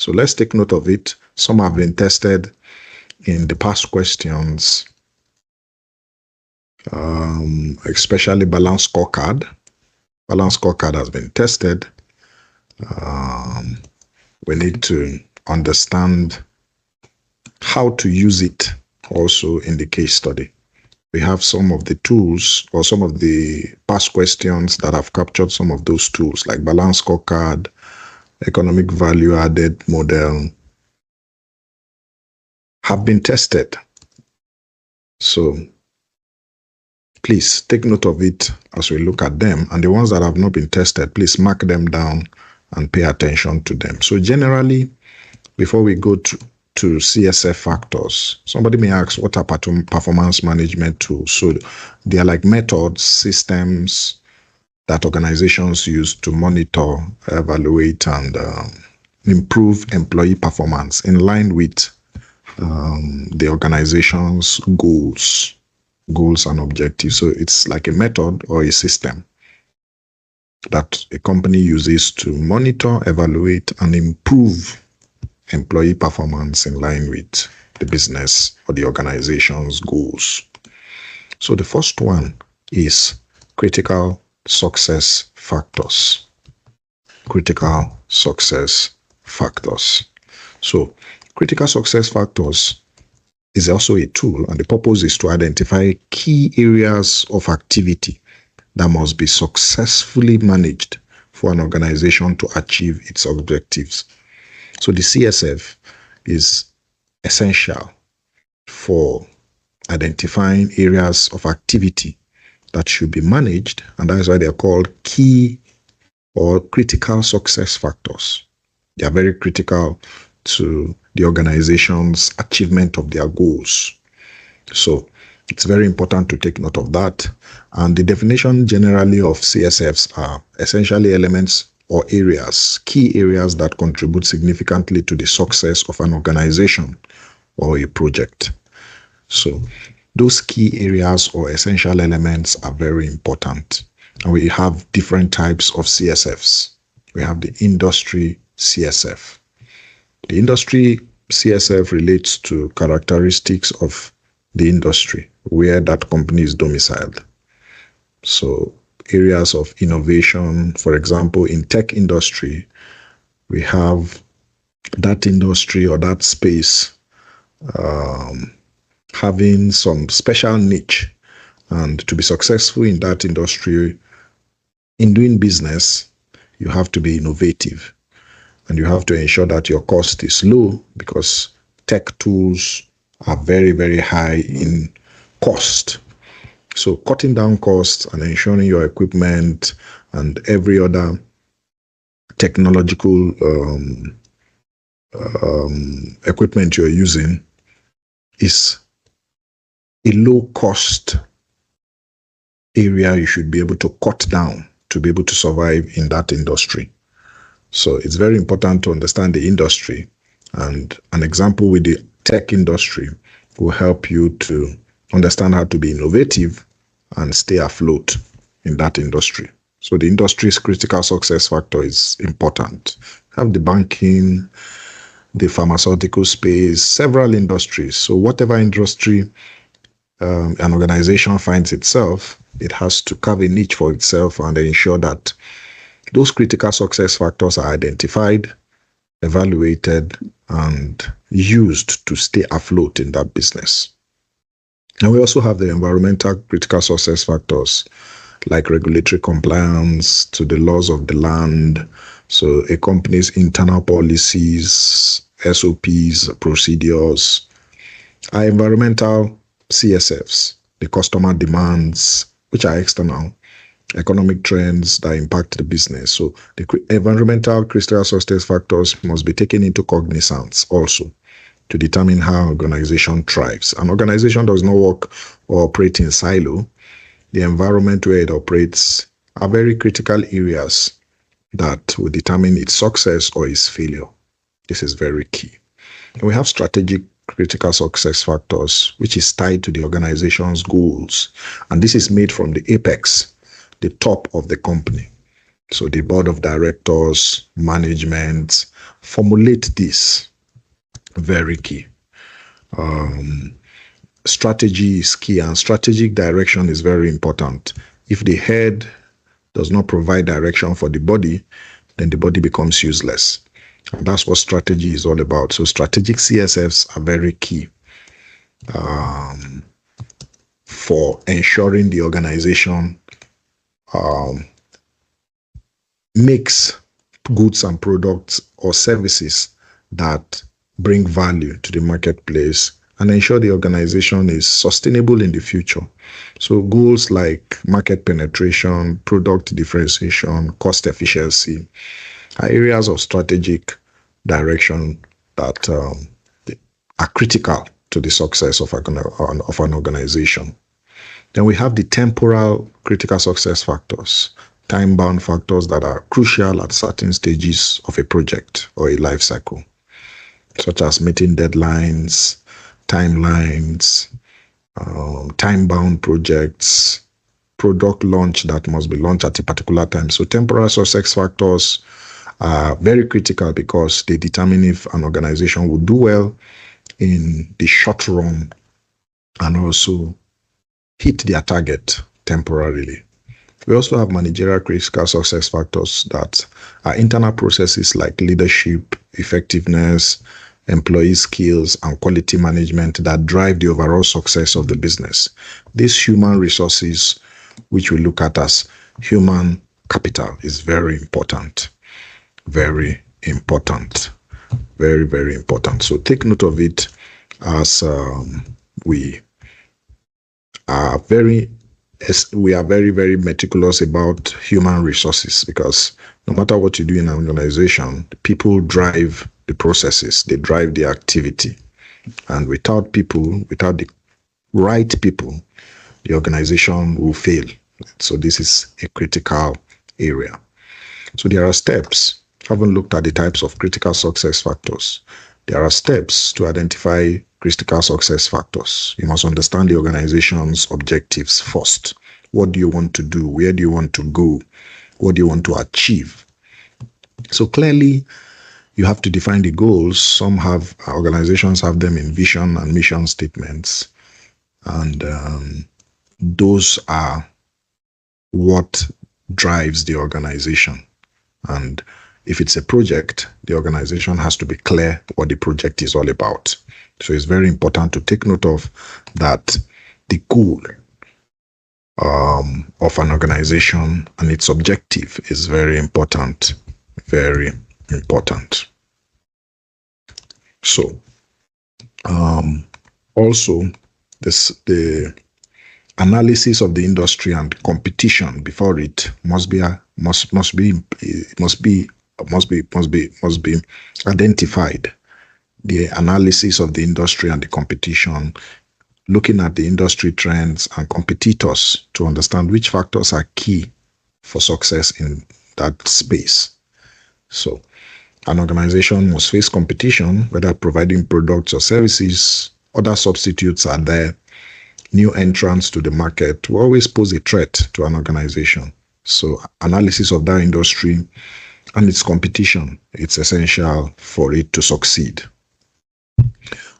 So let's take note of it. Some have been tested in the past questions, especially balance scorecard. Balance scorecard has been tested. We need to understand how to use it also in the case study. We have some of the tools or some of the past questions that have captured some of those tools, like balance scorecard, economic value added model, have been tested. So please take note of it as we look at them. And the ones that have not been tested, please mark them down and pay attention to them. So generally, before we go to CSF factors, somebody may ask, what are performance management tools? So they are like methods, systems that organizations use to monitor, evaluate, and improve employee performance in line with the organization's goals and objectives. So it's like a method or a system that a company uses to monitor, evaluate, and improve employee performance in line with the business or the organization's goals. So the first one is critical success factors. Critical success factors. So critical success factors is also a tool, and the purpose is to identify key areas of activity that must be successfully managed for an organization to achieve its objectives. So the CSF is essential for identifying areas of activity that should be managed, and that is why they are called key or critical success factors. They are very critical to the organization's achievement of their goals. So it's very important to take note of that. And the definition generally of CSFs are essentially elements or areas, key areas that contribute significantly to the success of an organization or a project. So those key areas or essential elements are very important. And we have different types of CSFs. We have the industry CSF. The industry CSF relates to characteristics of the industry where that company is domiciled. So areas of innovation, for example, in tech industry, we have that industry or that space having some special niche, and to be successful in that industry, in doing business, you have to be innovative, and you have to ensure that your cost is low, because tech tools are very, very high in cost. So cutting down costs and ensuring your equipment and every other technological equipment you're using is a low cost area you should be able to cut down to be able to survive in that industry. So it's very important to understand the industry, and an example with the tech industry will help you to understand how to be innovative and stay afloat in that industry. So the industry's critical success factor is important. Have the banking, the pharmaceutical space, several industries. So whatever industry an organization finds itself, it has to carve a niche for itself and ensure that those critical success factors are identified, evaluated, and used to stay afloat in that business. And we also have the environmental critical success factors, like regulatory compliance to the laws of the land. So a company's internal policies, SOPs, procedures are environmental CSFs, the customer demands, which are external, economic trends that impact the business. So the environmental critical success factors must be taken into cognizance also to determine how an organization thrives. An organization does not work or operate in silo. The environment where it operates are very critical areas that will determine its success or its failure. This is very key. And we have strategic critical success factors, which is tied to the organization's goals. And this is made from the apex, the top of the company. So the board of directors, management, formulate this. Very key. Strategy is key, and strategic direction is very important. If the head does not provide direction for the body, then the body becomes useless. And that's what strategy is all about. So strategic CSFs are very key for ensuring the organization makes goods and products or services that bring value to the marketplace and ensure the organization is sustainable in the future. So goals like market penetration, product differentiation, cost efficiency are areas of strategic direction that are critical to the success of an organization. Then we have the temporal critical success factors, time-bound factors that are crucial at certain stages of a project or a life cycle, such as meeting deadlines, timelines, time-bound projects, product launch that must be launched at a particular time. So temporal success factors are very critical because they determine if an organization will do well in the short run and also hit their target temporarily. We also have managerial critical success factors that are internal processes like leadership, effectiveness, employee skills, and quality management that drive the overall success of the business. These human resources, which we look at as human capital, is very important. Very important. Very, very important. So take note of it as we are very, very meticulous about human resources, because no matter what you do in an organization, people drive the processes, they drive the activity. And without people, without the right people, the organization will fail. So this is a critical area. So there are steps. Having looked at the types of critical success factors, there are steps to identify critical success factors. You must understand the organization's objectives first. What do you want to do? Where do you want to go? What do you want to achieve? So clearly, you have to define the goals. Some organizations have them in vision and mission statements. And those are what drives the organization. And if it's a project, the organization has to be clear what the project is all about. So it's very important to take note of that. The goal of an organization and its objective is very important. Very important. So also the analysis of the industry and competition before it must be identified. The analysis of the industry and the competition, looking at the industry trends and competitors to understand which factors are key for success in that space. So an organization must face competition, whether providing products or services. Other substitutes are there. New entrants to the market will always pose a threat to an organization. So analysis of that industry and its competition, it's essential for it to succeed.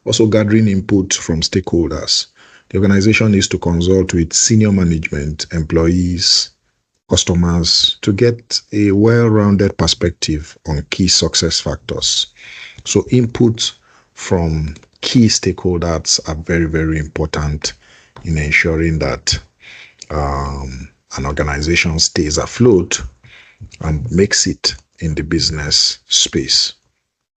Also, gathering input from stakeholders. The organization needs to consult with senior management, employees, customers to get a well-rounded perspective on key success factors. So input from key stakeholders are very, very important in ensuring that an organization stays afloat and makes it in the business space.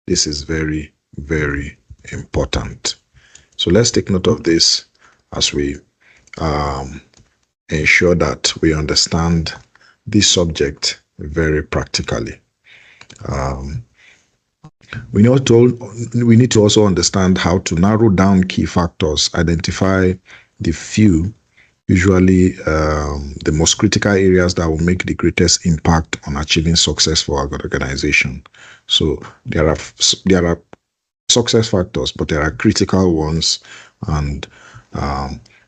This is very, very important. So let's take note of this as we ensure that we understand this subject very practically. We need to also understand how to narrow down key factors, identify the few, usually the most critical areas that will make the greatest impact on achieving success for our organization. So there are success factors, but there are critical ones, and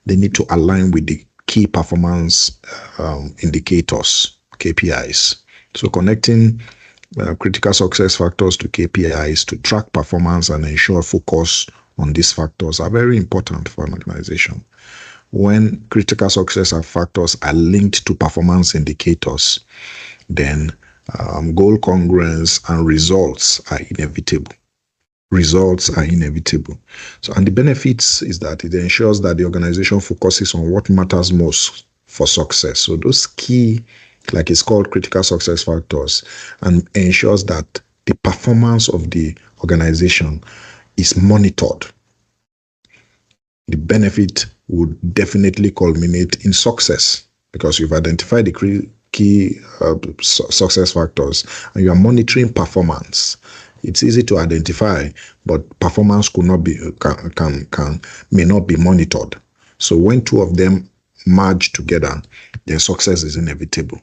they need to align with the key performance indicators, KPIs. So connecting critical success factors to KPIs to track performance and ensure focus on these factors are very important for an organization. When critical success factors are linked to performance indicators, then goal congruence and results are inevitable. Results are inevitable. So, and the benefits is that it ensures that the organization focuses on what matters most for success. So those key, like it's called critical success factors, and ensures that the performance of the organization is monitored. The benefit would definitely culminate in success because you've identified the key success factors and you are monitoring performance. It's easy to identify, but performance could not be may not be monitored. So when two of them merge together, then success is inevitable.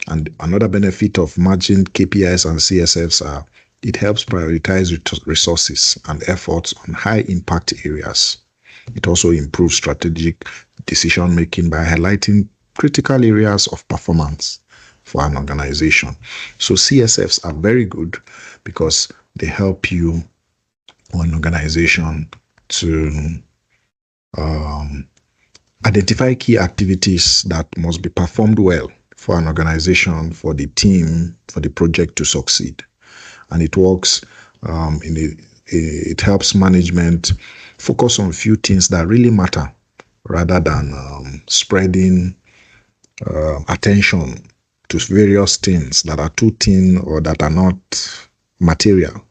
And another benefit of merging KPIs and CSFs are it helps prioritize resources and efforts on high impact areas. It also improves strategic decision making by highlighting critical areas of performance for an organization. So CSFs are very good because they help you or an organization to identify key activities that must be performed well for an organization, for the team, for the project to succeed. And it works it helps management focus on a few things that really matter rather than spreading attention to various things that are too thin or that are not material.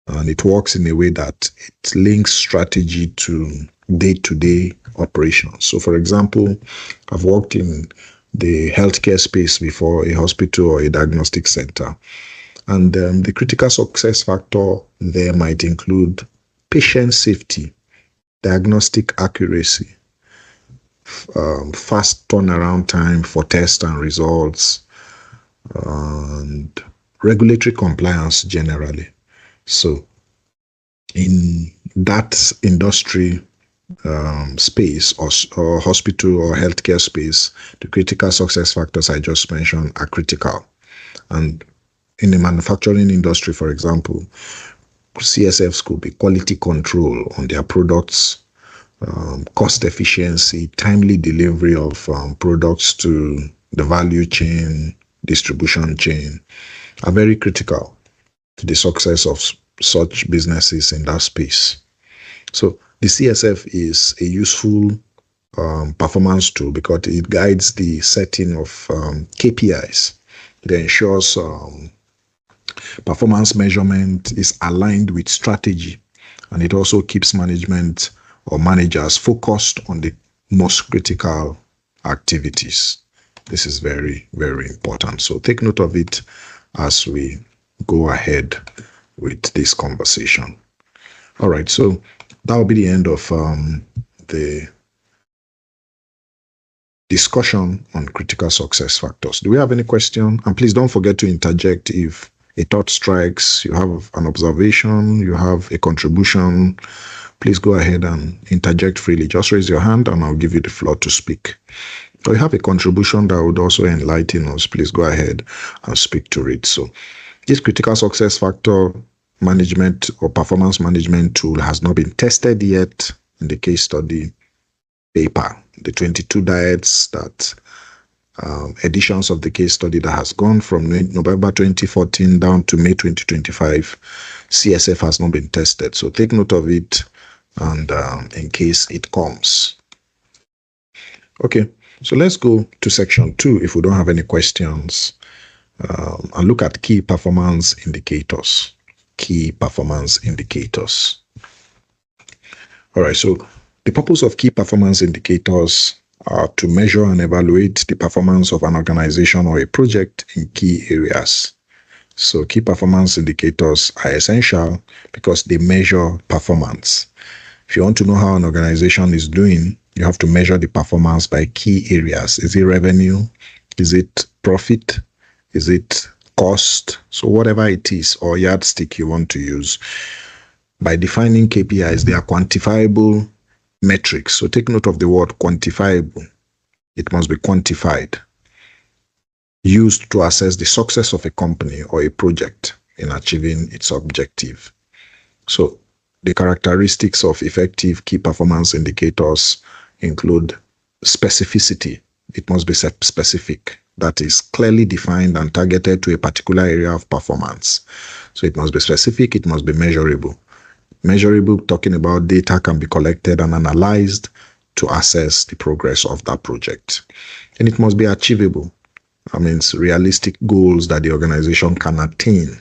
And it works in a way that it links strategy to day-to-day operations. So, for example, I've worked in the healthcare space before, a hospital or a diagnostic center. And the critical success factor there might include patient safety, diagnostic accuracy, fast turnaround time for tests and results, and regulatory compliance generally. So in that industry space or hospital or healthcare space, the critical success factors I just mentioned are critical. And in the manufacturing industry, for example, CSFs could be quality control on their products, cost efficiency, timely delivery of products to the value chain, distribution chain, are very critical to the success of such businesses in that space. So the CSF is a useful performance tool because it guides the setting of KPIs. It ensures performance measurement is aligned with strategy, and it also keeps management or managers focused on the most critical activities. This is very, very important. So take note of it as we go ahead with this conversation. All right, so that will be the end of the discussion on critical success factors. Do we have any question? And please don't forget to interject if a thought strikes, you have an observation, you have a contribution. Please go ahead and interject freely. Just raise your hand and I'll give you the floor to speak. Or you have a contribution that would also enlighten us, please go ahead and speak to it. So this critical success factor management or performance management tool has not been tested yet in the case study paper. The 22 diets that editions of the case study that has gone from November 2014 down to May 2025, CSF has not been tested. So take note of it and in case it comes. Okay, so let's go to section 2 if we don't have any questions and look at key performance indicators. Key performance indicators. All right, so the purpose of key performance indicators are to measure and evaluate the performance of an organization or a project in key areas. So key performance indicators are essential because they measure performance. If you want to know how an organization is doing, you have to measure the performance by key areas. Is it revenue? Is it profit? Is it cost? So whatever it is or yardstick you want to use. By defining KPIs, they are quantifiable metrics. So take note of the word quantifiable. It must be quantified. used to assess the success of a company or a project in achieving its objective. So the characteristics of effective key performance indicators include specificity. It must be specific. That is clearly defined and targeted to a particular area of performance. So it must be specific, it must be measurable. Measurable, talking about data can be collected and analyzed to assess the progress of that project. And it must be achievable. That means realistic goals that the organization can attain.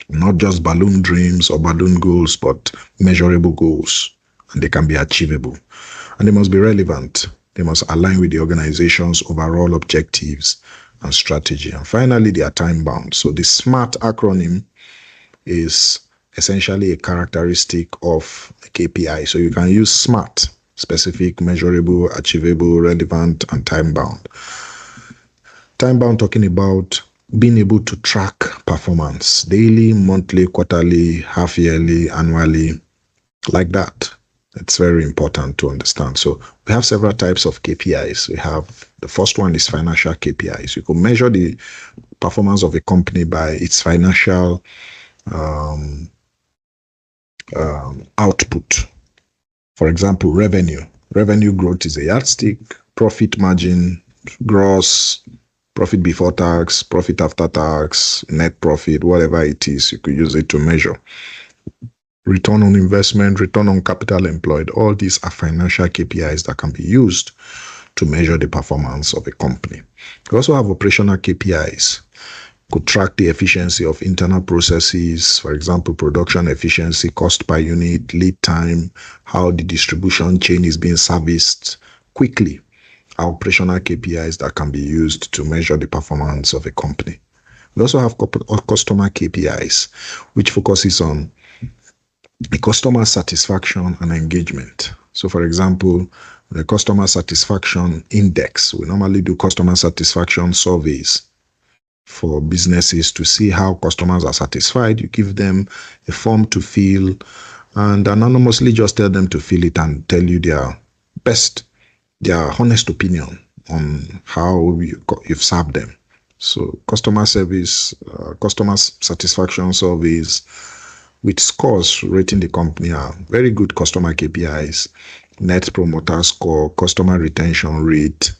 Not just balloon dreams or balloon goals, but measurable goals. And they can be achievable. And they must be relevant. They must align with the organization's overall objectives and strategy. And finally, they are time-bound. So the SMART acronym is essentially a characteristic of a KPI. So you can use SMART: specific, measurable, achievable, relevant, and time-bound. Time-bound talking about being able to track performance daily, monthly, quarterly, half-yearly, annually, like that. It's very important to understand. So we have several types of KPIs. We have, the first one is financial KPIs. You can measure the performance of a company by its financial output. For example, revenue. Revenue growth is a yardstick. Profit margin, gross, profit before tax, profit after tax, net profit, whatever it is, you could use it to measure. Return on investment, return on capital employed, all these are financial KPIs that can be used to measure the performance of a company. We also have operational KPIs. Could track the efficiency of internal processes, for example, production efficiency, cost per unit, lead time, how the distribution chain is being serviced quickly. Our operational KPIs that can be used to measure the performance of a company. We also have customer KPIs, which focuses on the customer satisfaction and engagement. So, for example, the customer satisfaction index, we normally do customer satisfaction surveys for businesses to see how customers are satisfied. You give them a form to fill and anonymously just tell them to fill it and tell you their honest opinion on how you've served them. So customer service, customer satisfaction surveys with scores rating the company are very good customer KPIs. Net promoter score, customer retention rate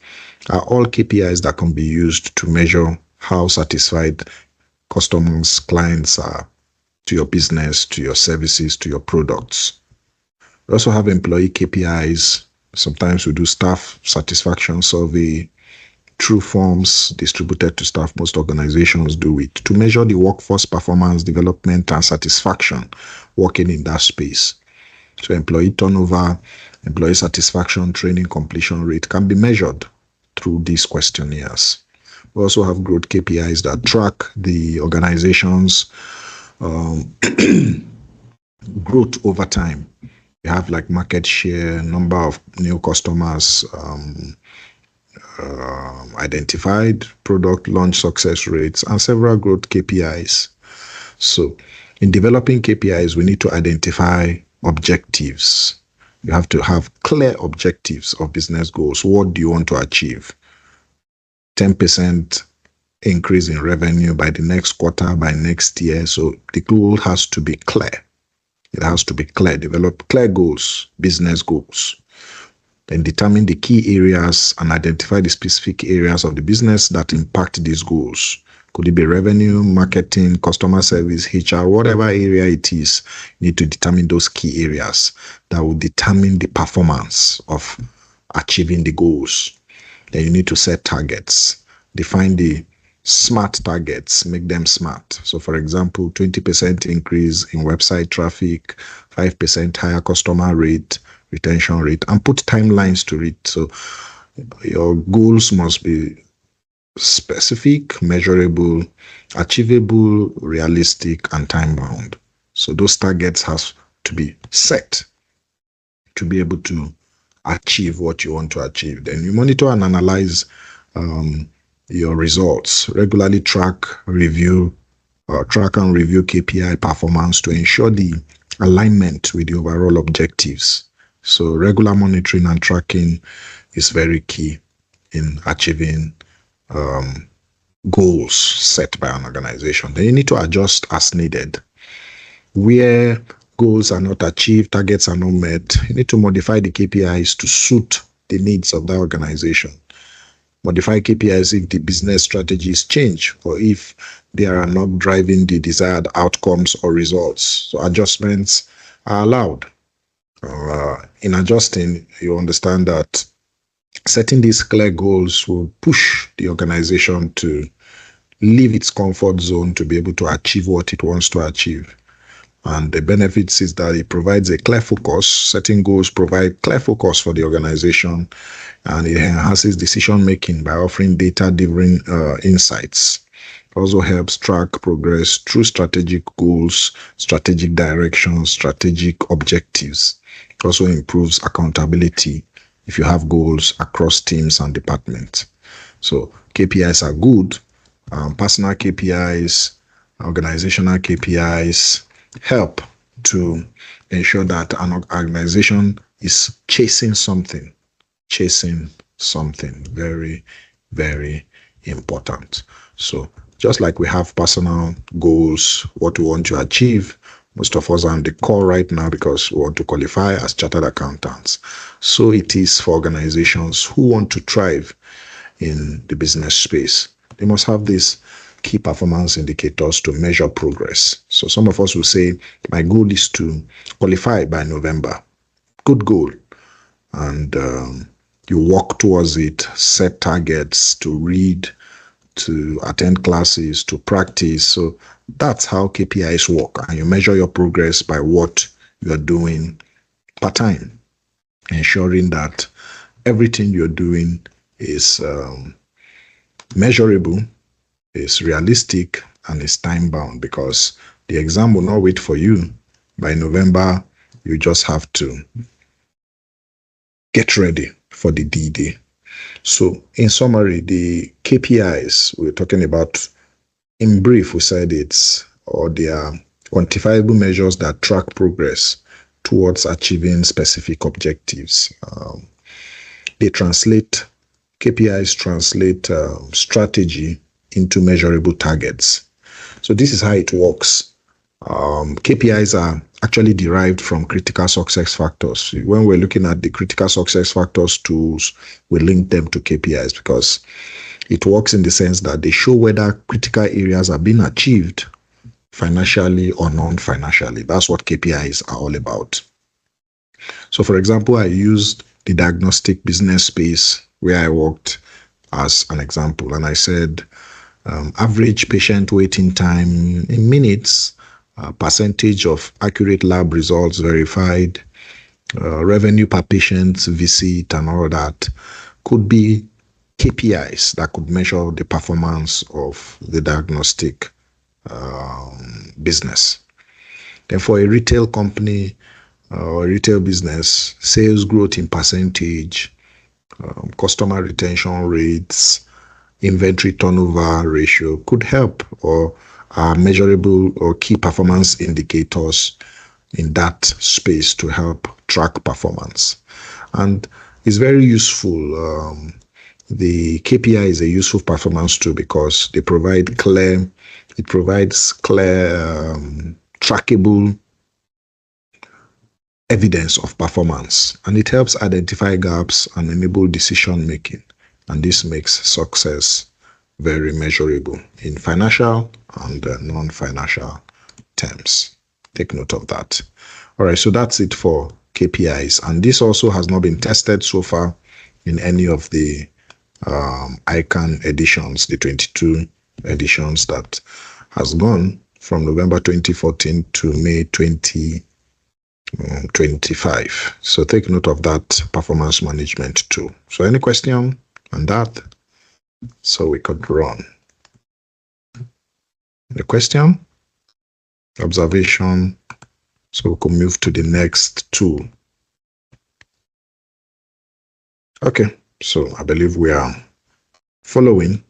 are all KPIs that can be used to measure how satisfied customers, clients are to your business, to your services, to your products. We also have employee KPIs. Sometimes we do staff satisfaction survey, true forms distributed to staff. Most organizations do it to measure the workforce performance, development, and satisfaction working in that space. So employee turnover, employee satisfaction, training completion rate can be measured through these questionnaires. We also have growth KPIs that track the organization's growth over time. We have like market share, number of new customers identified, product launch success rates, and several growth KPIs. So in developing KPIs, we need to identify objectives. You have to have clear objectives of business goals. What do you want to achieve? 10% increase in revenue by the next quarter, by next year. So the goal has to be clear. It has to be clear. Develop clear goals, business goals. Then determine the key areas and identify the specific areas of the business that impact these goals. Could it be revenue, marketing, customer service, HR, whatever area it is, you need to determine those key areas that will determine the performance of achieving the goals. Then you need to set targets. Define the SMART targets, make them smart. So for example, 20% increase in website traffic, 5% higher customer rate, retention rate, and put timelines to it. So your goals must be specific, measurable, achievable, realistic, and time-bound. So those targets have to be set to be able to achieve what you want to achieve. Then you monitor and analyze your results. Regularly track and review KPI performance to ensure the alignment with the overall objectives. So regular monitoring and tracking is very key in achieving goals set by an organization. Then you need to adjust as needed. Where goals are not achieved, targets are not met, you need to modify the KPIs to suit the needs of the organization. Modify KPIs if the business strategies change or if they are not driving the desired outcomes or results. So adjustments are allowed. In adjusting, you understand that setting these clear goals will push the organization to leave its comfort zone to be able to achieve what it wants to achieve. And the benefits is that it provides a clear focus. Setting goals provide clear focus for the organization, and it enhances decision making by offering data-driven insights. It also helps track progress through strategic goals, strategic directions, strategic objectives. It also improves accountability if you have goals across teams and departments. So KPIs are good. Personal KPIs, organizational KPIs help to ensure that an organization is chasing something. Very, very important. So just like we have personal goals, what we want to achieve, most of us are on the call right now because we want to qualify as chartered accountants. So it is for organizations who want to thrive in the business space. They must have these key performance indicators to measure progress. So some of us will say, my goal is to qualify by November. Good goal. And you work towards it, set targets to read, to attend classes, to practice. So that's how KPIs work. And you measure your progress by what you're doing per time, ensuring that everything you're doing is measurable, is realistic, and is time-bound, because the exam will not wait for you. By November, you just have to get ready for the D-Day. So in summary, the KPIs we're talking about, in brief, we said they are quantifiable measures that track progress towards achieving specific objectives. KPIs translate strategy into measurable targets. So this is how it works. KPIs are actually derived from critical success factors. When we're looking at the critical success factors tools, we link them to KPIs because it works in the sense that they show whether critical areas are being achieved financially or non-financially. That's what KPIs are all about. So for example, I used the diagnostic business space where I worked as an example, and I said average patient waiting time in minutes, percentage of accurate lab results verified, revenue per patient visit, and all that could be KPIs that could measure the performance of the diagnostic business. Then for a retail company or retail business, sales growth in percentage, customer retention rates, inventory turnover ratio could help, or are measurable or key performance indicators in that space to help track performance. And it's very useful. The KPI is a useful performance tool because it provides clear, trackable evidence of performance, and it helps identify gaps and enable decision making. And this makes success very measurable in financial and non-financial terms. Take note of that. All right, so that's it for KPIs. And this also has not been tested so far in any of the ICAN editions, the 22 editions that has gone from November 2014 to May 2025. So take note of that performance management tool. So any question on that? So we could run. The question, observation. So we could move to the next tool. Okay, so I believe we are following.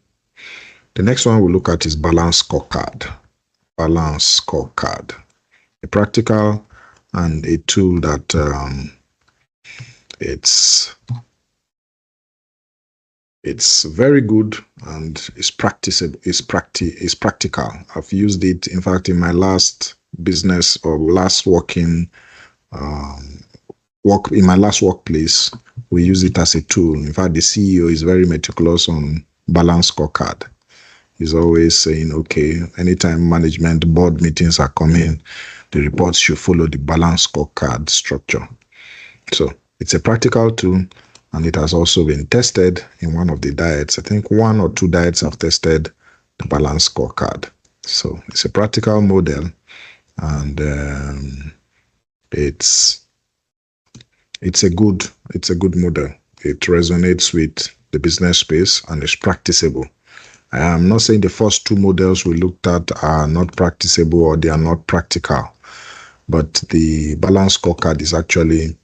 The next one we'll look at is balance scorecard. Balance scorecard, a practical and a tool that it's It's very good and it's practical. I've used it, in fact, in my last business or last working in my last workplace. We use it as a tool. In fact, the CEO is very meticulous on balance scorecard. He's always saying, okay, anytime management board meetings are coming, the reports should follow the balance scorecard structure. So it's a practical tool, and it has also been tested in one of the diets. I think 1 or 2 diets have tested the balance scorecard. So it's a practical model, and it's a good model. It resonates with the business space and is practicable. I am not saying the first 2 models we looked at are not practicable or they are not practical, but the balance scorecard is actually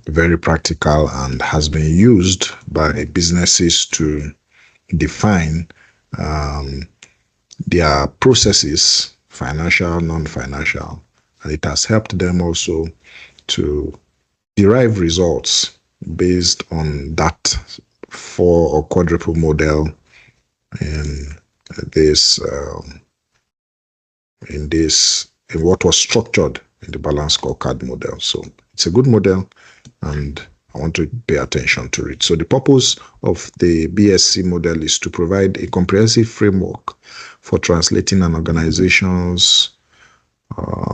very practical and has been used by businesses to define their processes, financial, non-financial, and it has helped them also to derive results based on that 4 or quadruple model in what was structured in the balance scorecard model. So it's a good model, and I want to pay attention to it. So the purpose of the BSC model is to provide a comprehensive framework for translating an organization's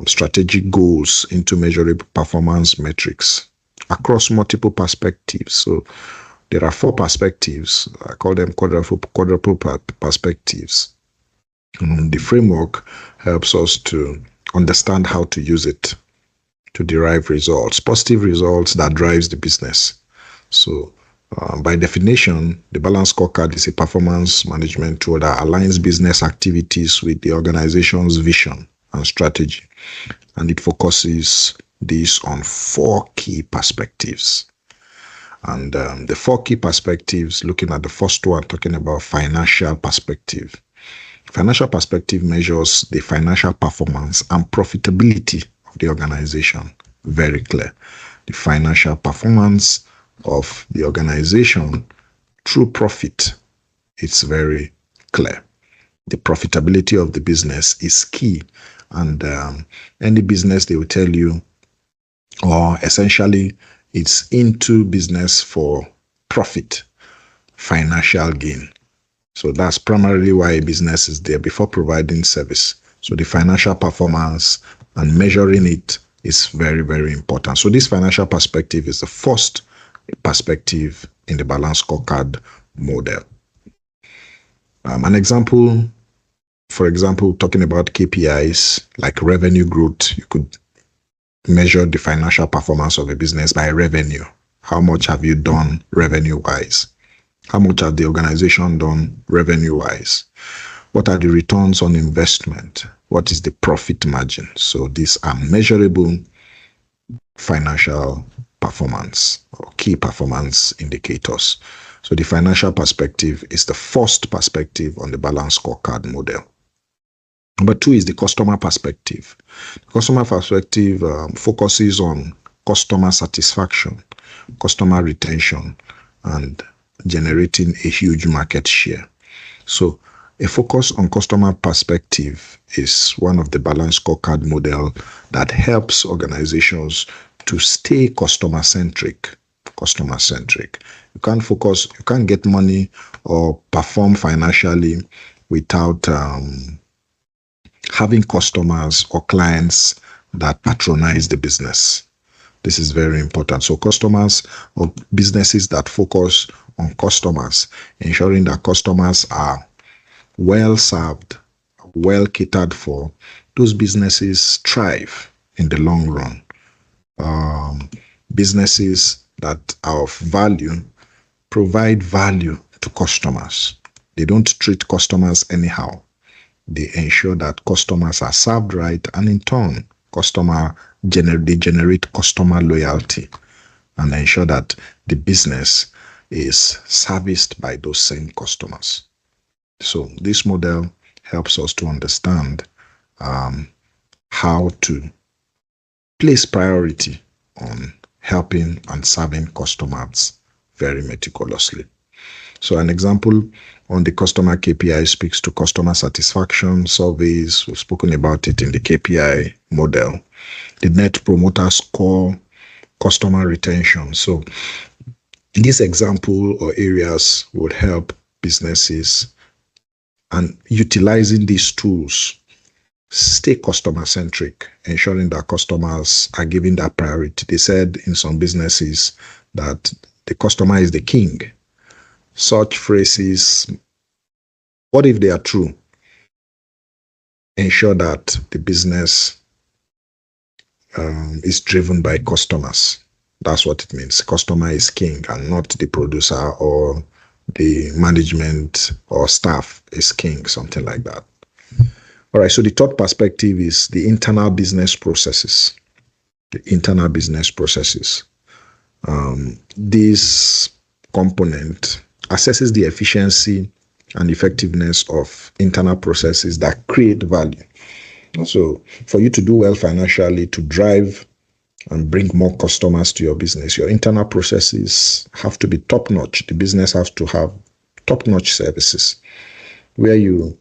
strategic goals into measurable performance metrics across multiple perspectives. So there are 4 perspectives. I call them quadruple perspectives. The framework helps us to understand how to use it to derive results, positive results that drives the business. So by definition, the balance scorecard is a performance management tool that aligns business activities with the organization's vision and strategy. And it focuses this on 4 key perspectives. And the 4 key perspectives, looking at the first one, talking about financial perspective. Financial perspective measures the financial performance and profitability of the organization. Very clear. The financial performance of the organization through profit, it's very clear. The profitability of the business is key, and any business, they will tell you, or essentially it's into business for profit, financial gain. So that's primarily why a business is there before providing service. So the financial performance and measuring it is very, very important. So this financial perspective is the first perspective in the balance scorecard model. An example, for example, talking about KPIs like revenue growth, you could measure the financial performance of a business by revenue. How much have you done revenue-wise? How much has the organization done revenue-wise? What are the returns on investment? What is the profit margin? So these are measurable financial performance or key performance indicators. So the financial perspective is the first perspective on the balance scorecard model. Number 2 is the customer perspective. The customer perspective focuses on customer satisfaction, customer retention, and generating a huge market share. So a focus on customer perspective is one of the balance scorecard model that helps organizations to stay customer-centric. You can't get money or perform financially without having customers or clients that patronize the business. This is very important. So customers or businesses that focus on customers, ensuring that customers are well served, well catered for, those businesses thrive in the long run. Businesses that are of value provide value to customers. They don't treat customers anyhow. They ensure that customers are served right, and in turn, they generate customer loyalty and ensure that the business is serviced by those same customers. So this model helps us to understand how to place priority on helping and serving customers very meticulously. So an example on the customer KPI speaks to customer satisfaction surveys. We've spoken about it in the KPI model. The net promoter score, customer retention. So this example or areas would help businesses, and utilizing these tools, stay customer centric, ensuring that customers are given that priority. They said in some businesses that the customer is the king. Such phrases, what if they are true? Ensure that the business is driven by customers. That's what it means. Customer is king and not the producer or the management or staff is king, something like that. All right, so the third perspective is the internal business processes. The internal business processes. This component assesses the efficiency and effectiveness of internal processes that create value. So for you to do well financially, to drive and bring more customers to your business, your internal processes have to be top-notch. The business has to have top-notch services where you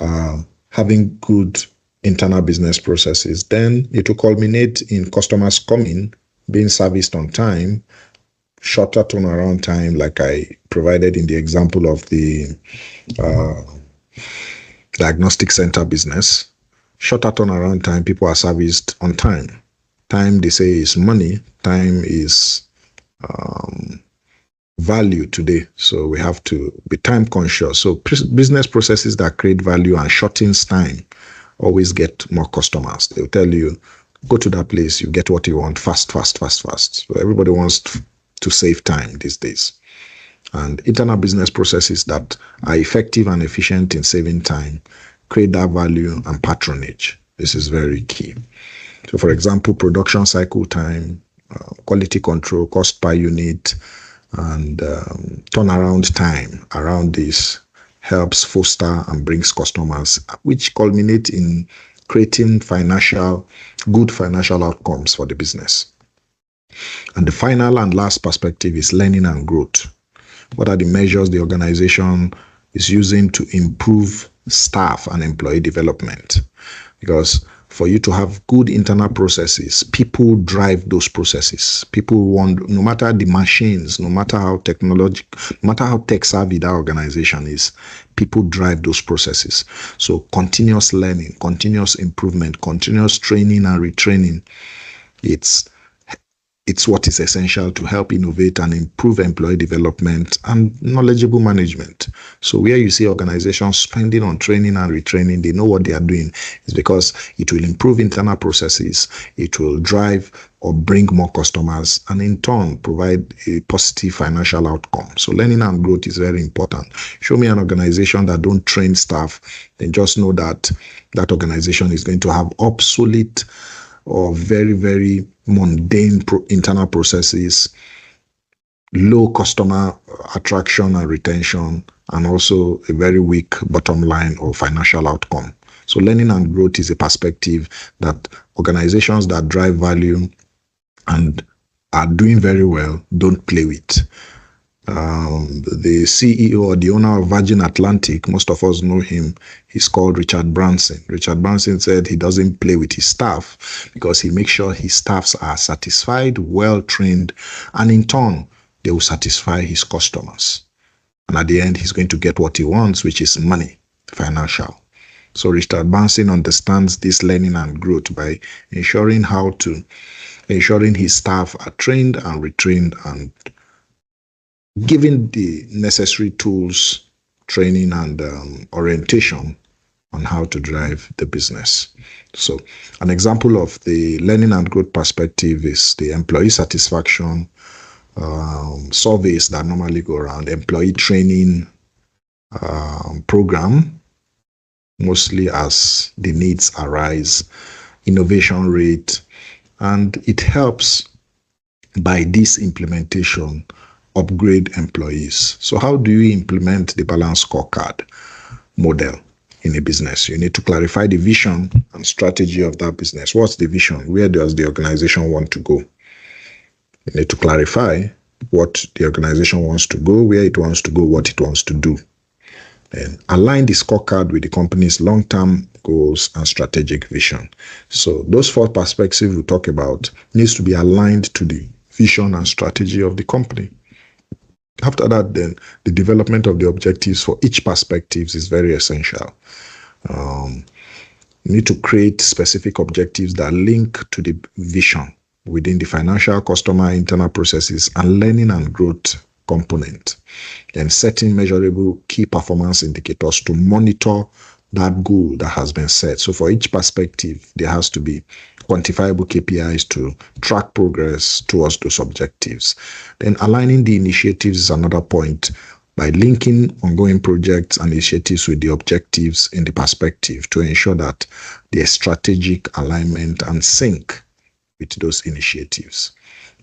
are having good internal business processes. Then it will culminate in customers coming, being serviced on time, shorter turnaround time, like I provided in the example of the diagnostic center business. Shorter turnaround time, people are serviced on time. Time, they say, is money. Time is value today. So we have to be time conscious. So business processes that create value and shortens time always get more customers. They'll tell you, go to that place, you get what you want fast, fast, fast, fast. So everybody wants to save time these days. And internal business processes that are effective and efficient in saving time create that value and patronage. This is very key. So for example, production cycle time, quality control, cost per unit, and turnaround time around this helps foster and brings customers, which culminate in creating good financial outcomes for the business. And the final and last perspective is learning and growth. What are the measures the organization is using to improve staff and employee development? Because for you to have good internal processes, people drive those processes. People want, no matter the machines, no matter how tech savvy that organization is, people drive those processes. So continuous learning, continuous improvement, continuous training and retraining, it's what is essential to help innovate and improve employee development and knowledgeable management. So where you see organizations spending on training and retraining, they know what they are doing. It's because it will improve internal processes, it will drive or bring more customers, and in turn provide a positive financial outcome. So learning and growth is very important. Show me an organization that don't train staff, then just know that that organization is going to have obsolete or very, very mundane internal processes, low customer attraction and retention, and also a very weak bottom line or financial outcome. So learning and growth is a perspective that organizations that drive value and are doing very well don't play with. The CEO or the owner of Virgin Atlantic, most of us know him, he's called Richard Branson. Richard Branson said he doesn't play with his staff because he makes sure his staffs are satisfied, well trained, and in turn, they will satisfy his customers. And at the end, he's going to get what he wants, which is money, financial. So Richard Branson understands this learning and growth by ensuring his staff are trained and retrained and given the necessary tools, training, and orientation on how to drive the business. So an example of the learning and growth perspective is the employee satisfaction surveys that normally go around, employee training program, mostly as the needs arise, innovation rate, and it helps by this implementation upgrade employees. So how do you implement the balanced scorecard model in a business? You need to clarify the vision and strategy of that business. What's the vision? Where does the organization want to go? You need to clarify what the organization wants to go, where it wants to go, what it wants to do. And align the scorecard with the company's long-term goals and strategic vision. So those 4 perspectives we talk about needs to be aligned to the vision and strategy of the company. After that, then the development of the objectives for each perspective is very essential. You need to create specific objectives that link to the vision within the financial, customer, internal processes, and learning and growth component, and setting measurable key performance indicators to monitor that goal that has been set. So for each perspective, there has to be quantifiable KPIs to track progress towards those objectives. Then aligning the initiatives is another point by linking ongoing projects and initiatives with the objectives in the perspective to ensure that there's strategic alignment and sync with those initiatives.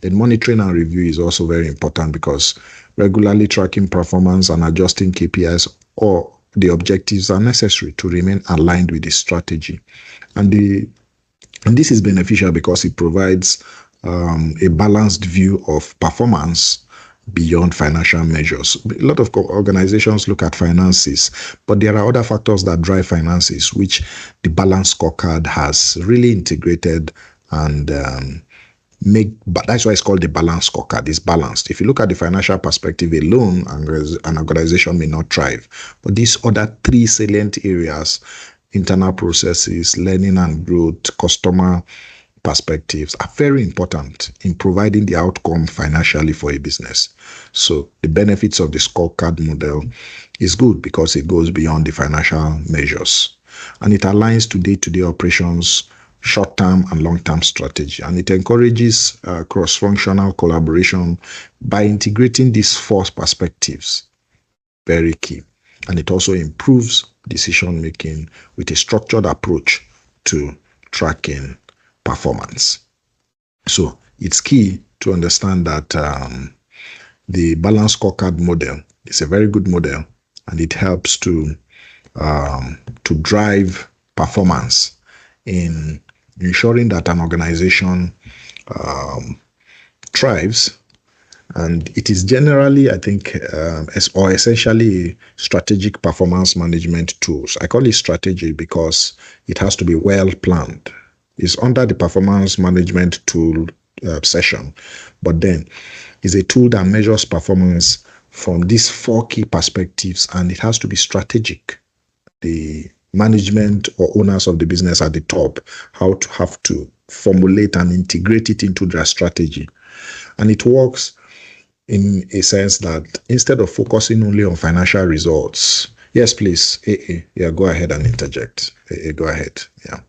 Then monitoring and review is also very important, because regularly tracking performance and adjusting KPIs or the objectives are necessary to remain aligned with the strategy. And this is beneficial because it provides a balanced view of performance beyond financial measures. A lot of organizations look at finances, but there are other factors that drive finances, which the balanced scorecard has really integrated and that's why it's called the balanced scorecard. It's balanced. If you look at the financial perspective alone, an organization may not thrive. But these other 3 salient areas, internal processes, learning and growth, customer perspectives, are very important in providing the outcome financially for a business. So the benefits of the scorecard model is good because it goes beyond the financial measures, and it aligns to day-to-day operations, short-term and long-term strategy, and it encourages cross-functional collaboration by integrating these 4 perspectives. Very key. And it also improves decision-making with a structured approach to tracking performance. So it's key to understand that the balanced scorecard model is a very good model, and it helps to drive performance in ensuring that an organization thrives. And it is generally, I think, or essentially strategic performance management tools. I call it strategy because it has to be well planned. It's under the performance management tool session, but then it's a tool that measures performance from these 4 key perspectives, and it has to be strategic. The management or owners of the business at the top have to formulate and integrate it into their strategy. And it works in a sense that instead of focusing only on financial results. Yes, please. Yeah, go ahead and interject. Go ahead. Yeah.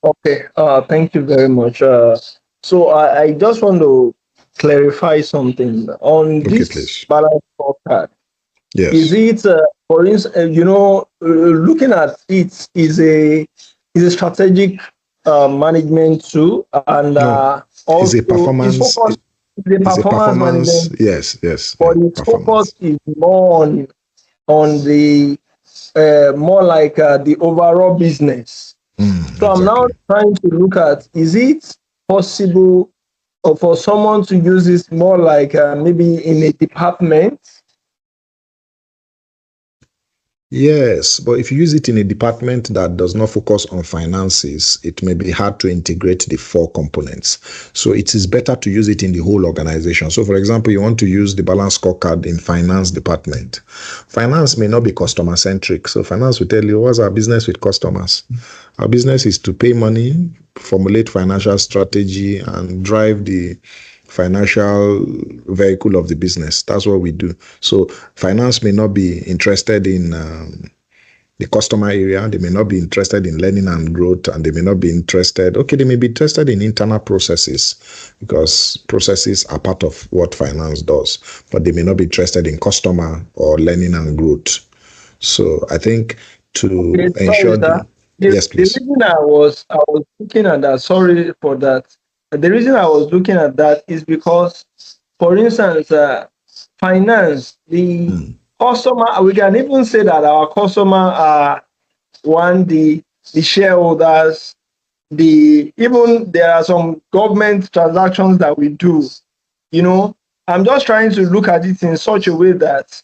Okay. Thank you very much. So I just want to clarify something on this balance scorecard. Yes. Is it, for instance, looking at it is a strategic management tool, and also it's a performance. It's a performance management. Yes. But its focus is more on the more like the overall business. So I'm now trying to look at, is it possible for someone to use this more like maybe in a department? Yes, but if you use it in a department that does not focus on finances, it may be hard to integrate the 4 components. So it is better to use it in the whole organization. So for example, you want to use the balance scorecard in finance department. Finance may not be customer centric. So finance will tell you, what's our business with customers? Our business is to pay money, formulate financial strategy, and drive the financial vehicle of the business. That's what we do. So finance may not be interested in the customer area. They may not be interested in learning and growth, and they may not be interested. Okay, they may be interested in internal processes because processes are part of what finance does, but they may not be interested in customer or learning and growth. So I think to ensure yes, please. The reason I was looking at that, sorry for that. The reason I was looking at that is because, for instance, finance, the customer, we can even say that our customer are the shareholders, even there are some government transactions that we do, I'm just trying to look at it in such a way that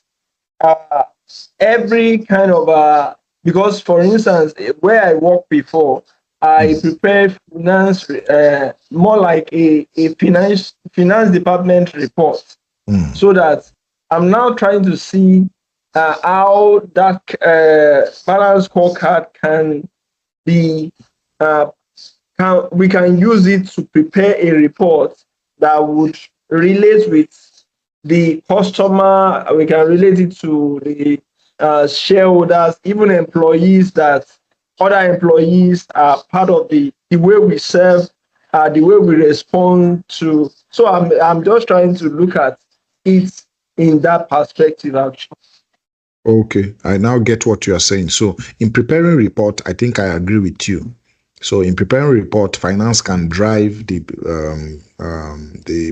every kind of because for instance, where I worked before, I prepared finance more like a finance department report, so that I'm now trying to see how that balance scorecard can be we can use it to prepare a report that would relate with the customer. We can relate it to the shareholders, even employees, that other employees are part of the way we serve, the way we respond to. So I'm just trying to look at it in that perspective, actually. Okay, I now get what you are saying. So in preparing report, I think I agree with you. So in preparing report, finance can drive the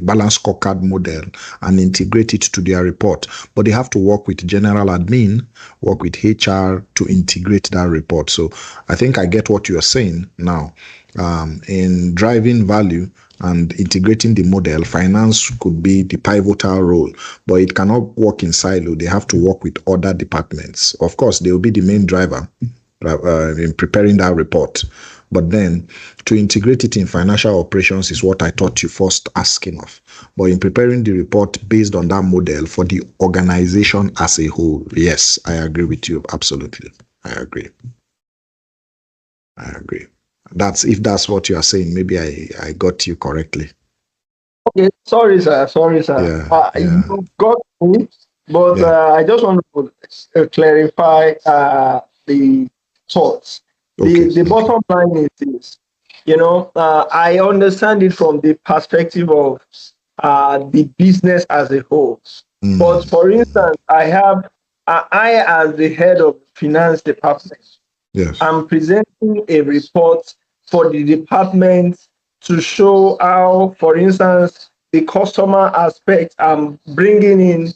balance scorecard model and integrate it to their report. But they have to work with general admin, work with HR to integrate that report. So I think I get what you are saying now. In driving value and integrating the model, finance could be the pivotal role, but it cannot work in silo. They have to work with other departments. Of course, they will be the main driver in preparing that report. But then to integrate it in financial operations is what I thought you first asking of. But in preparing the report based on that model for the organization as a whole, yes, I agree with you. Absolutely. I agree. If that's what you are saying, maybe I got you correctly. Okay, sorry, sir. You got me, but I just want to clarify the thoughts. The bottom line is this. I understand it from the perspective of the business as a whole. But for instance, I as the head of finance department, I'm presenting a report for the department to show how, for instance, the customer aspect, I'm bringing in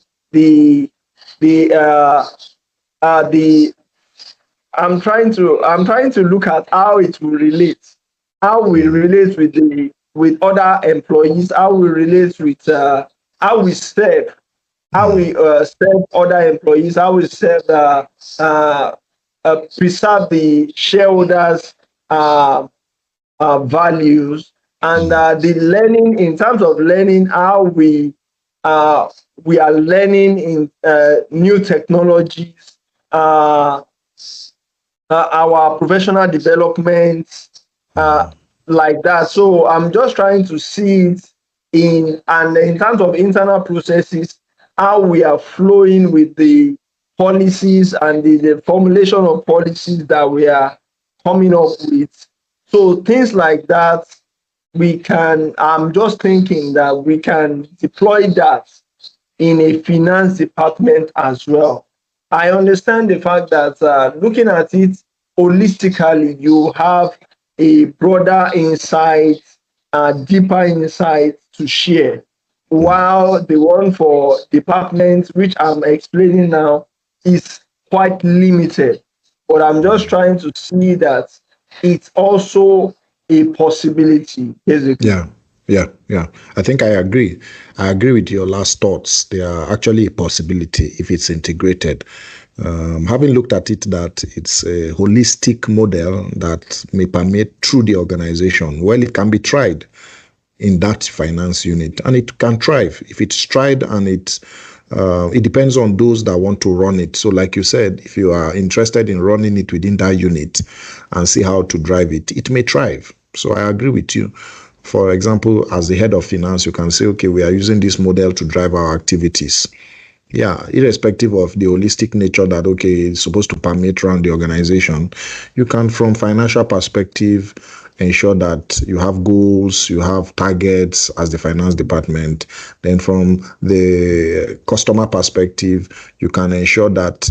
I'm trying to look at how it will relate, how we relate with other employees, how we relate with how we serve, serve other employees, how we serve preserve the shareholders' values, and the learning, in terms of learning, how we are learning in new technologies, our professional development, like that. So I'm just trying to see it in terms of internal processes, how we are flowing with the policies and the formulation of policies that we are coming up with. So things like that, I'm just thinking that we can deploy that in a finance department as well. I understand the fact that looking at it holistically, you have a broader insight, deeper insight to share, while the one for departments, which I'm explaining now, is quite limited. But I'm just trying to see that it's also a possibility, basically. Yeah. I think I agree. I agree with your last thoughts. They are actually a possibility if it's integrated. Having looked at it, that it's a holistic model that may permeate through the organization. Well, it can be tried in that finance unit, and it can thrive if it's tried, and it depends on those that want to run it. So like you said, if you are interested in running it within that unit and see how to drive it, it may thrive. So I agree with you. For example, as the head of finance, you can say, okay, we are using this model to drive our activities. Yeah, irrespective of the holistic nature that, okay, it's supposed to permeate around the organization, you can, from financial perspective, ensure that you have goals, you have targets as the finance department. Then from the customer perspective, you can ensure that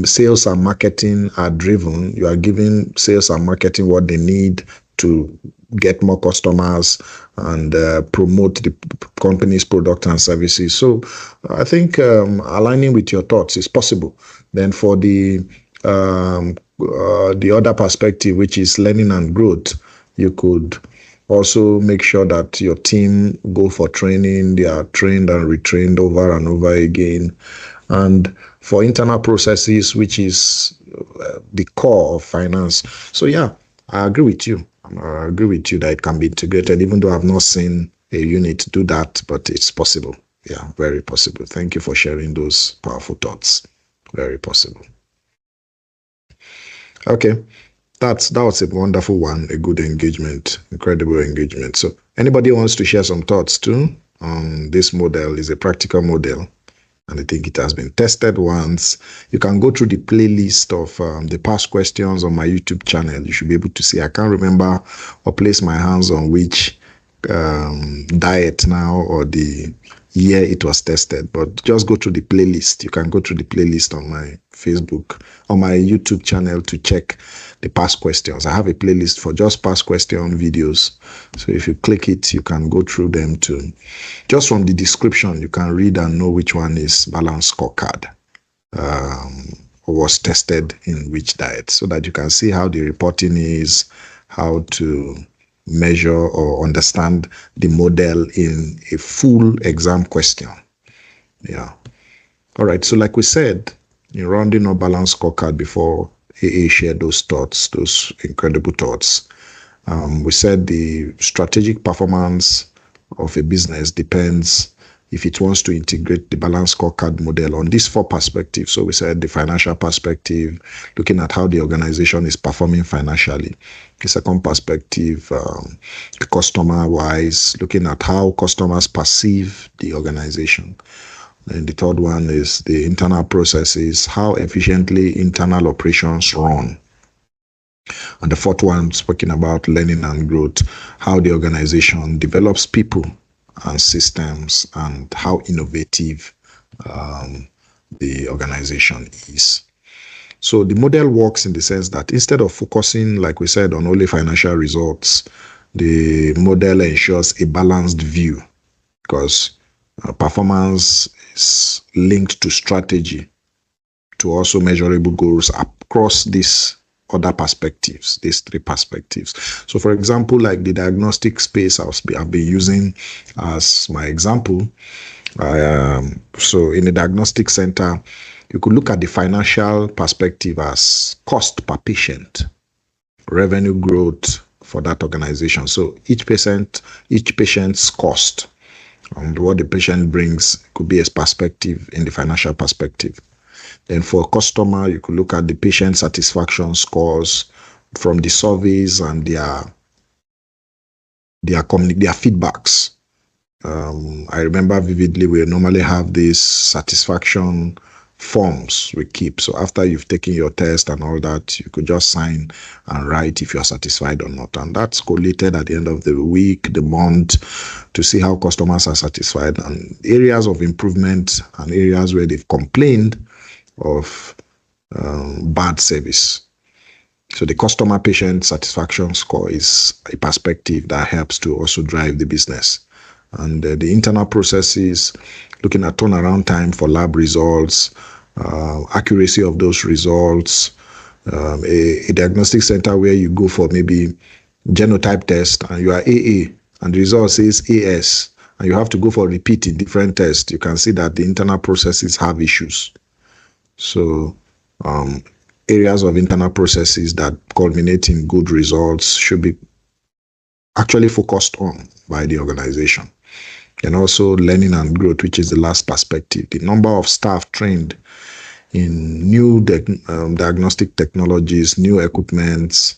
sales and marketing are driven. You are giving sales and marketing what they need to get more customers and promote the company's product and services. So I think aligning with your thoughts is possible. Then for the other perspective, which is learning and growth, you could Also, make sure that your team go for training. They are trained and retrained over and over again. And for internal processes, which is the core of finance. So yeah, I agree with you. I agree with you that it can be integrated, even though I've not seen a unit do that, but it's possible. Yeah, very possible. Thank you for sharing those powerful thoughts. Very possible. Okay. That was a wonderful one, a good engagement, incredible engagement. So anybody wants to share some thoughts too? This model is a practical model, and I think it has been tested once. You can go through the playlist of the past questions on my YouTube channel. You should be able to see. I can't remember or place my hands on which diet now or the year it was tested, but just go through the playlist. You can go through the playlist on my Facebook, on my YouTube channel to check the past questions. I have a playlist for just past question videos. So if you click it, you can go through them too. Just from the description, you can read and know which one is balanced scorecard. Was tested in which diet, so that you can see how the reporting is, how to measure or understand the model in a full exam question. Yeah. All right. So like we said, in rounding up balanced scorecard before AA shared those thoughts, those incredible thoughts, we said the strategic performance of a business depends if it wants to integrate the balanced scorecard model on these four perspectives. So we said the financial perspective, looking at how the organization is performing financially. The second perspective, customer-wise, looking at how customers perceive the organization. And the third one is the internal processes, how efficiently internal operations run. And the fourth one, speaking about learning and growth, how the organization develops people and systems, and how innovative the organization is. So the model works in the sense that instead of focusing, like we said, on only financial results, the model ensures a balanced view, because performance is linked to strategy, to also measurable goals across these other perspectives, these three perspectives. So for example, like the diagnostic space I've been using as my example. So in the diagnostic center, you could look at the financial perspective as cost per patient, revenue growth for that organization. So each patient's cost and what the patient brings could be a perspective in the financial perspective. Then for a customer, you could look at the patient satisfaction scores from the surveys and their feedbacks. I remember vividly, we normally have these satisfaction forms we keep. So after you've taken your test and all that, you could just sign and write if you're satisfied or not. And that's collated at the end of the week, the month, to see how customers are satisfied and areas of improvement and areas where they've complained of bad service. So the customer patient satisfaction score is a perspective that helps to also drive the business. And the internal processes, looking at turnaround time for lab results, accuracy of those results, a diagnostic center where you go for maybe genotype test and you are AA and the result says AS and you have to go for repeat in different tests, you can see that the internal processes have issues. So areas of internal processes that culminate in good results should be actually focused on by the organization. And also learning and growth, which is the last perspective. The number of staff trained in new diagnostic technologies, new equipments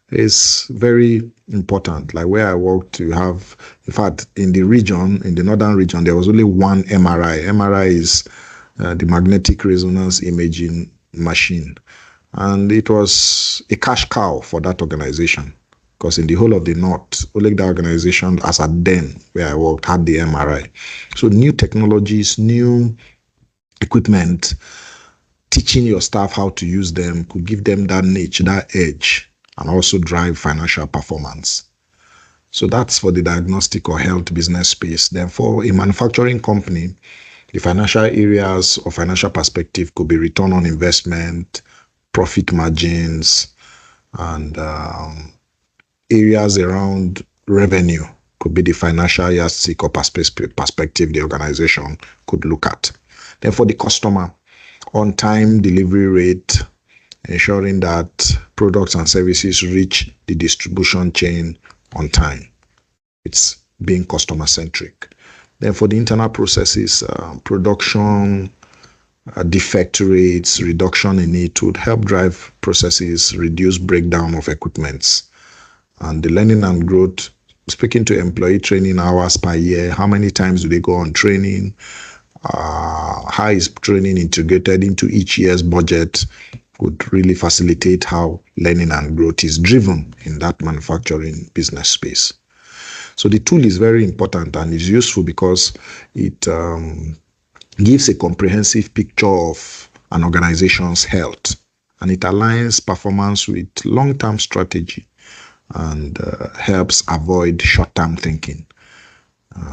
is very important. Like where I worked, you have, in fact, in the region, in the northern region, there was only one MRI. MRI is the magnetic resonance imaging machine. And it was a cash cow for that organization. Because in the whole of the North, only the organization, as at then, where I worked, had the MRI. So new technologies, new equipment, teaching your staff how to use them could give them that niche, that edge, and also drive financial performance. So that's for the diagnostic or health business space. Then for a manufacturing company, the financial areas or financial perspective could be return on investment, profit margins, and areas around revenue could be the financial yardstick or perspective the organization could look at. Then for the customer, on-time delivery rate, ensuring that products and services reach the distribution chain on time. It's being customer-centric. Then for the internal processes, production, defect rates, reduction in it would help drive processes, reduce breakdown of equipments. And the learning and growth, speaking to employee training hours per year, how many times do they go on training? How is training integrated into each year's budget would really facilitate how learning and growth is driven in that manufacturing business space. So the tool is very important and is useful because it gives a comprehensive picture of an organization's health, and it aligns performance with long-term strategy and helps avoid short-term thinking.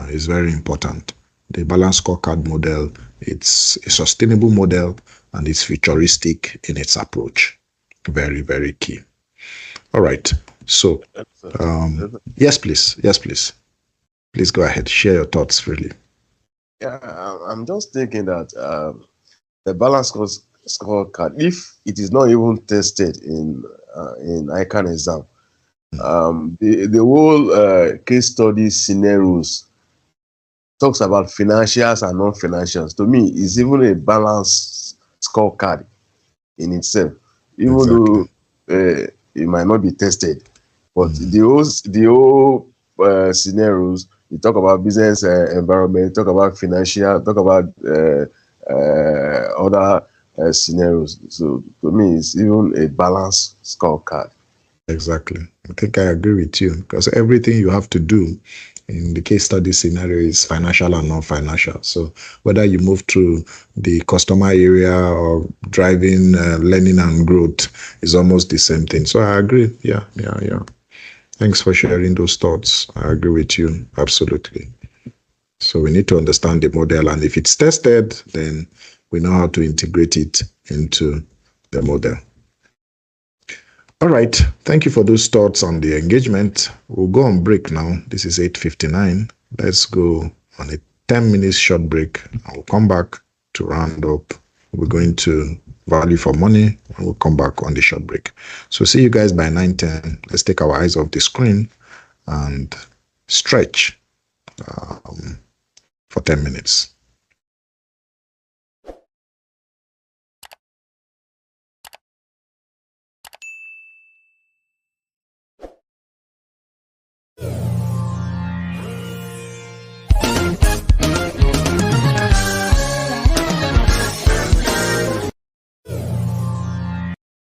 It's very important. The balanced scorecard model, it's a sustainable model and it's futuristic in its approach. Very, very key. All right. So, yes, please. Yes, please. Please go ahead. Share your thoughts freely. Yeah, I'm just thinking that the balanced scorecard, if it is not even tested in ICAN exam, the whole case study scenarios talks about financials and non-financials. To me, it's even a balanced scorecard in itself, even though it might not be tested. But the whole scenarios, you talk about business environment, talk about financial, talk about other scenarios. So to me, it's even a balanced scorecard. Exactly. I think I agree with you because everything you have to do in the case study scenario is financial and non-financial. So whether you move to the customer area or driving learning and growth is almost the same thing. So I agree. Yeah. Thanks for sharing those thoughts. I agree with you. Absolutely. So we need to understand the model, and if it's tested, then we know how to integrate it into the model. All right. Thank you for those thoughts on the engagement. We'll go on break now. This is 8:59. Let's go on a 10-minute short break. I'll come back to round up. We're going to value for money, and we'll come back on the short break. So see you guys by 9:10. Let's take our eyes off the screen and stretch for 10 minutes.